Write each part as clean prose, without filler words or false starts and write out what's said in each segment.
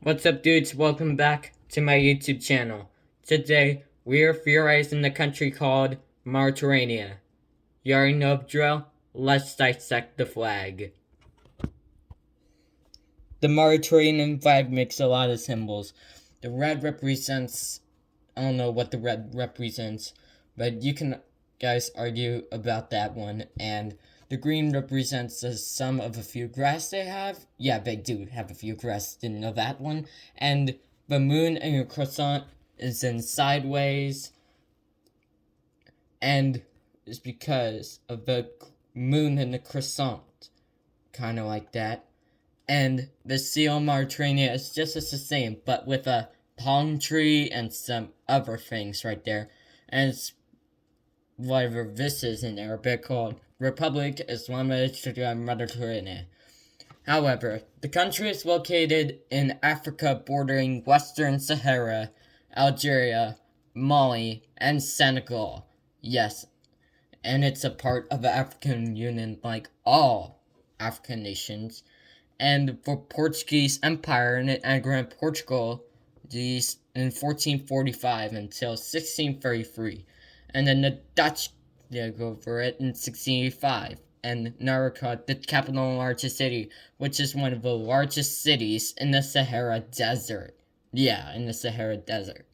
What's up, dudes? Welcome back to my YouTube channel. Today, we are theorizing the country called Mauritania. You already know the drill? Let's dissect the flag. The Mauritanian flag makes a lot of symbols. The red represents, I don't know what the red represents, but you can guys argue about that one. And the green represents the sum of a few grass they have. Yeah, they do have a few grass, didn't know that one. And the moon and your croissant is in sideways. And it's because of the moon and the croissant. Kind of like that. And the seal Mauritania is just as the same, but with a palm tree and some other things right there. And it's whatever this is in Arabic called Republic Islamic Mediterranean. However, the country is located in Africa bordering Western Sahara, Algeria, Mali, and Senegal. Yes, and it's a part of the African Union like all African nations. And the Portuguese Empire and it angered Portugal these in 1445 until 1633. And then the Dutch took over it in 1685. And Naraka, the capital and largest city, which is one of the largest cities in the Sahara Desert. Yeah, in the Sahara Desert.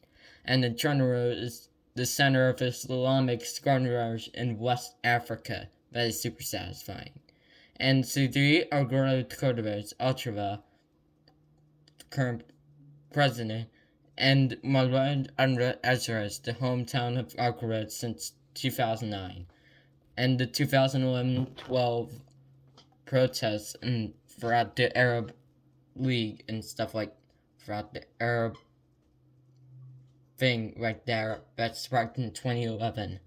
And the Trunro is the center of Islamic scholars in West Africa. That is super satisfying. And Sidi Agora Cordovez Ultrava, current president, and Malwan Andra Azres, the hometown of Agora since 2009. And the 2011-12 protests and throughout the Arab League and stuff like throughout the Arab thing right there that sparked in 2011.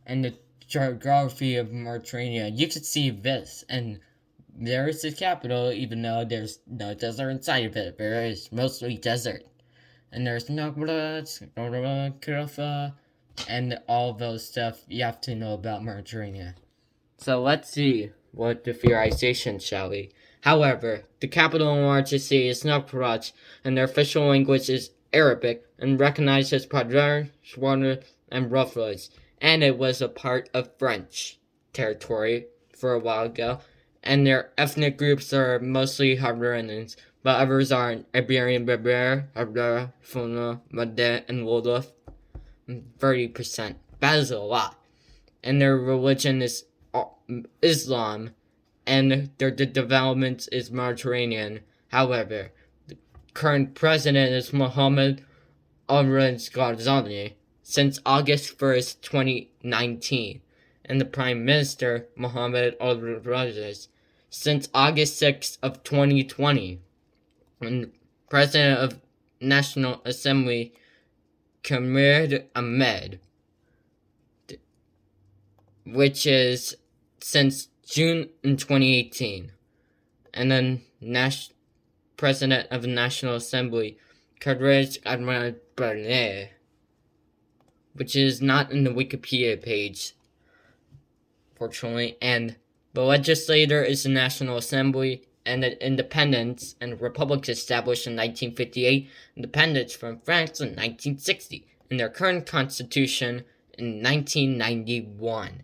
And the geography of Mauritania, you could see this, and there is the capital, even though there's no desert inside of it. There is mostly desert. And there's Nogbrad, Kirafa, and all those stuff you have to know about Mauritania. So let's see what the theorization shall we. However, the capital and largest city is Nogbrad, and their official language is Arabic, and recognized as Padar, Shwana, and Rufus. And it was a part of French territory for a while ago. And their ethnic groups are mostly Havranians, but others are Iberian Berber, Habdara, Funa, Madeh, and Wolof. 30%. That is a lot. And their religion is Islam, and their development is Mediterranean. However, the current president is Mohammed Al-Ghazali since August 1st, 2019, and the Prime Minister, Mohammed al-Rajaz, since August 6th of 2020, and President of National Assembly, Kamir Ahmed, which is since June in 2018, and then President of the National Assembly, Kadrej Ahmad Barneh, which is not in the Wikipedia page, fortunately, and the legislator is the National Assembly, and the independence and republics established in 1958, independence from France in 1960, and their current constitution in 1991.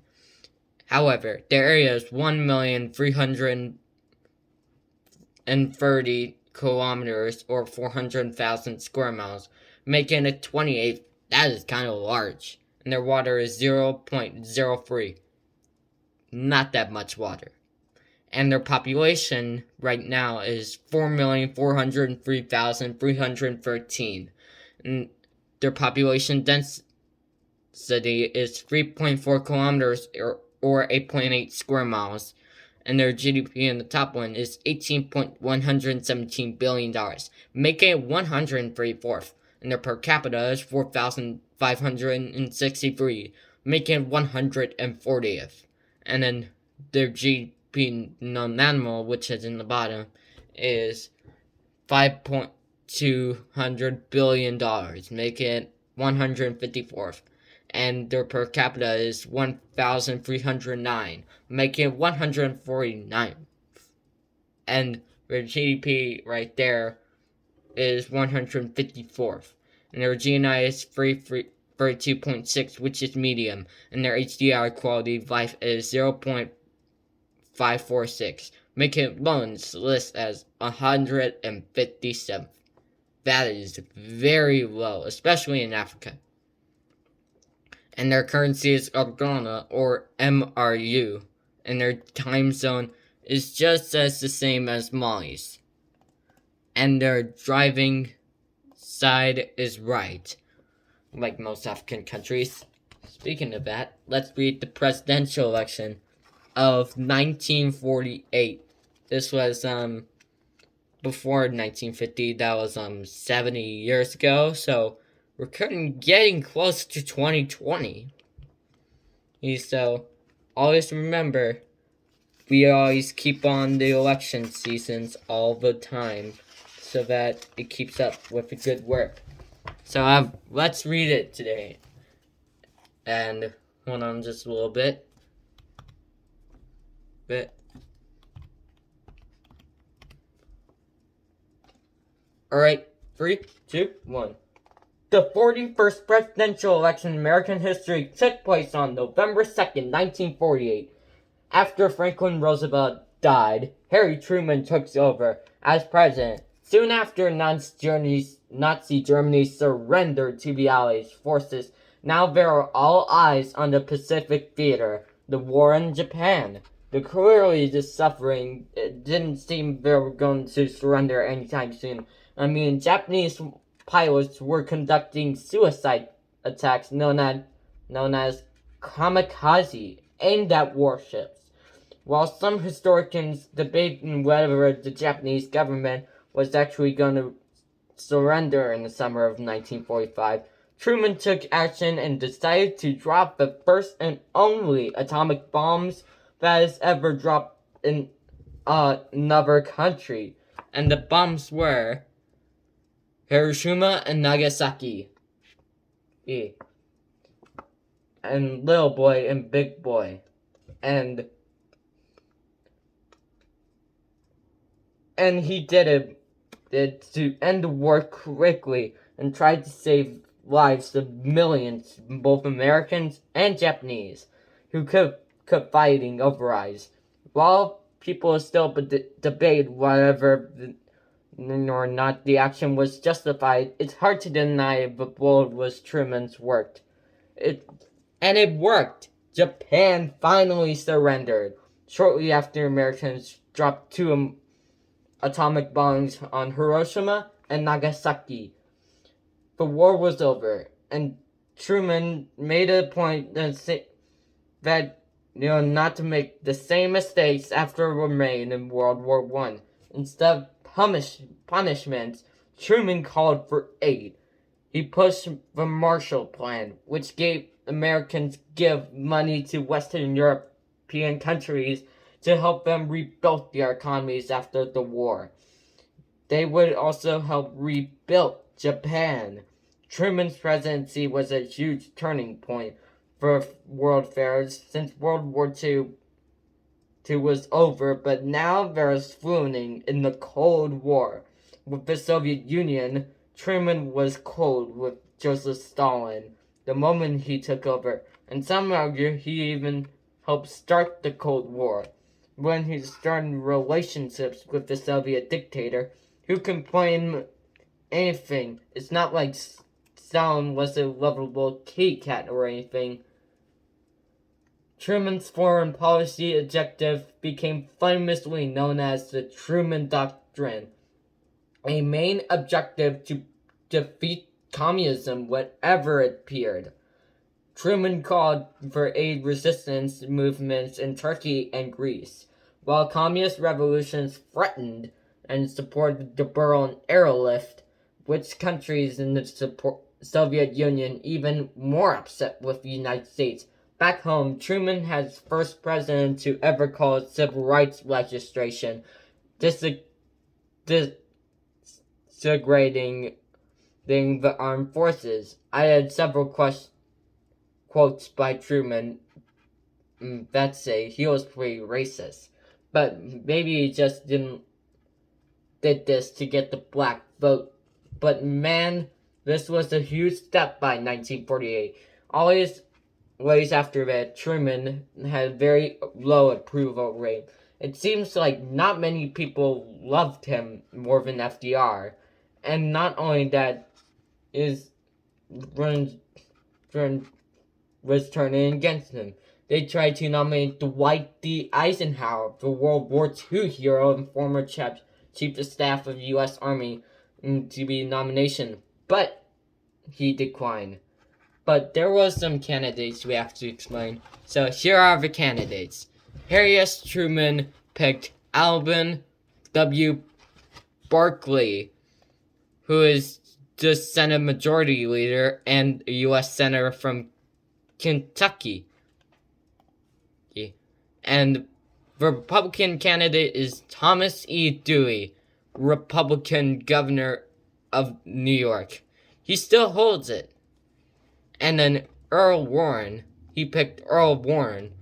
However, their area is 1,330 kilometers or 400,000 square miles, making it 28th. That is kind of large. And their water is 0.03. Not that much water. And their population right now is 4,403,313. And their population density is 3.4 kilometers or 8.8 square miles. And their GDP in the top one is $18.117 billion, making it 134th. And their per capita is 4,563, making it 140th. And then their GDP non-animal, which is in the bottom, is $5.200 billion, making it 154th. And their per capita is 1,309, making it 149th. And their GDP right there is 154th, and their GNI is 32.6, which is medium, and their HDR quality of life is 0.546, making loans list as 157th. That is very low, especially in Africa. And their currency is Ghana, or MRU, and their time zone is just as the same as Mali's. And their driving side is right, like most African countries. Speaking of that, let's read the presidential election of 1948. This was before 1950. That was 70 years ago, so we're getting close to 2020. So always remember, we always keep on the election seasons all the time, so that it keeps up with the good work. So let's read it today. And hold on just a little bit. Alright, 3, 2, 1. The 41st presidential election in American history took place on November 2nd, 1948. After Franklin Roosevelt died, Harry Truman took over as president. Soon after, Nazi Germany surrendered to the Allied forces. Now there are all eyes on the Pacific theater, the war in Japan. Clearly, the suffering, it didn't seem they were going to surrender anytime soon. I mean, Japanese pilots were conducting suicide attacks known as kamikaze, aimed at warships. While some historians debate whether the Japanese government was actually going to surrender in the summer of 1945, Truman took action and decided to drop the first and only atomic bombs that has ever dropped in another country. And the bombs were Hiroshima and Nagasaki. And Little Boy and Big Boy. And he did it to end the war quickly and tried to save lives of millions, both Americans and Japanese, who kept fighting over eyes. While people still debate whether or not the action was justified, it's hard to deny the blow was Truman's worked. And it worked! Japan finally surrendered. Shortly after, Americans dropped 2 atomic bombs on Hiroshima and Nagasaki. The war was over, and Truman made a point that not to make the same mistakes after were made in World War I. Instead of punishment, Truman called for aid. He pushed the Marshall Plan, which gave Americans give money to Western European countries to help them rebuild their economies after the war. They would also help rebuild Japan. Truman's presidency was a huge turning point for world affairs since World War II was over, but now there is fueling in the Cold War. With the Soviet Union, Truman was cold with Joseph Stalin the moment he took over, and some argue he even helped start the Cold War when he started relationships with the Soviet dictator who can claim anything. It's not like Stalin was a lovable kitty cat or anything. Truman's foreign policy objective became famously known as the Truman Doctrine, a main objective to defeat communism whenever it appeared. Truman called for aid resistance movements in Turkey and Greece, while communist revolutions threatened and supported the Berlin airlift, which countries in the Soviet Union even more upset with the United States. Back home, Truman has first president to ever call it civil rights legislation, disintegrating the armed forces. I had several quotes by Truman that say he was pretty racist, but maybe he just did this to get the black vote But man, this was a huge step by 1948. Always after that, Truman had a very low approval rate. It seems like not many people loved him more than FDR. And not only that, is run, was turning against him. They tried to nominate Dwight D. Eisenhower, the World War II hero and former chief of staff of the U.S. Army, to be nomination, but he declined. But there was some candidates we have to explain. So here are the candidates. Harry S. Truman picked Alvin W. Barkley, who is the Senate Majority Leader and a U.S. Senator from Kentucky. And the Republican candidate is Thomas E. Dewey, Republican governor of New York. He still holds it. And then Earl Warren, he picked Earl Warren,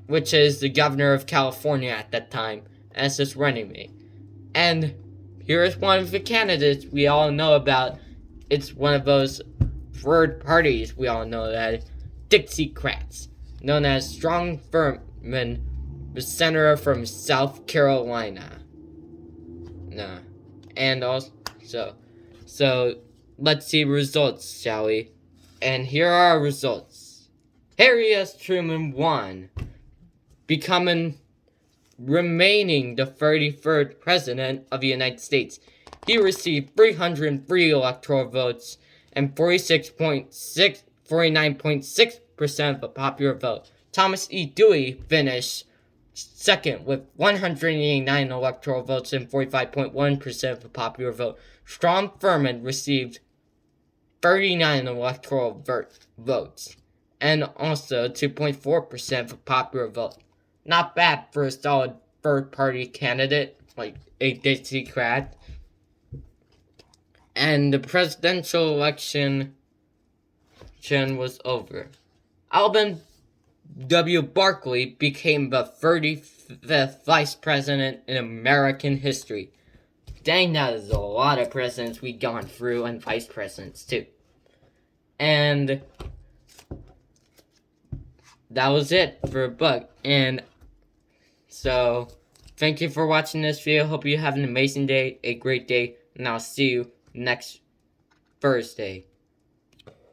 which is the governor of California at that time, as his running mate. And here's one of the candidates we all know about. It's one of those third parties we all know that, Dixiecrats, known as Strom Thurmond, the senator from South Carolina. And also, so let's see results, shall we? And here are our results. Harry S. Truman won, remaining the 33rd president of the United States. He received 303 electoral votes and 49.6% of the popular vote. Thomas E. Dewey finished second with 189 electoral votes and 45.1% of the popular vote. Strom Thurmond received 39 electoral votes and also 2.4% of the popular vote. Not bad for a solid third-party candidate like a Dixiecrat. And the presidential election was over. Alvin W. Barkley became the 35th vice president in American history. Dang, that is a lot of presidents we've gone through, and vice presidents too. And that was it for a book. And so, thank you for watching this video. Hope you have an amazing day, a great day, and I'll see you next Thursday.